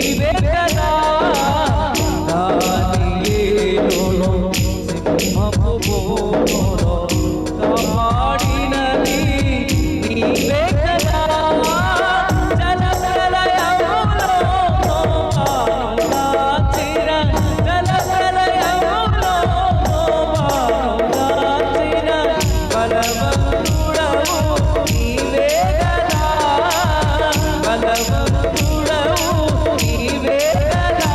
నీవే కదా దానియేలును సింహపు బోనులో కాపాడినది నీవే కదా జలప్రలయములో నోవాను దాచిన జలప్రలయములో నోవాను దాచిన బలవంతుడవు నీవే కదా బలవంతుడవు నీవే కదా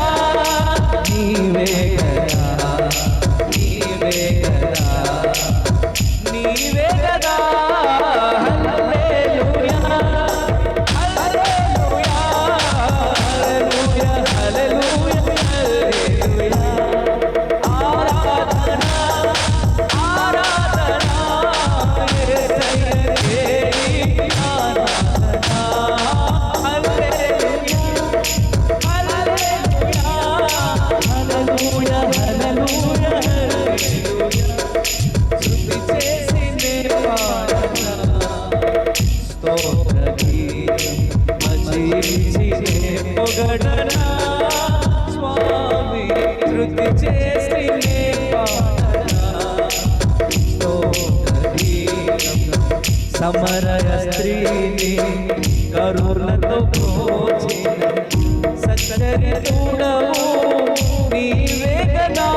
నీవే కదా నీవే కదా నీవే కదా హల్లెలూయా హల్లెలూయా హల్లెలూయా హల్లెలూయా హల్లెలూయా ఆరాధన ఆరాధన యేసయ్యకే ఆరాధన హల్లెలూయా హల్లెలూయా హల్లెలూయా హల్లెలూయా హల్లెలూయా స్తుతి చేసి నే పాడనా స్తోత్ర గీతం భజించి నే పొగడనా స్వామి స్తుతి చేసి నే పాడనా స్తోత్ర గీతం సమరయ స్త్రీని కరుణతో ప్రోచిన సచ్చరితుడవు నీవే కదా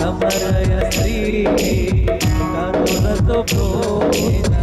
సమరయ స్త్రీని కరుణతో ప్రోచిన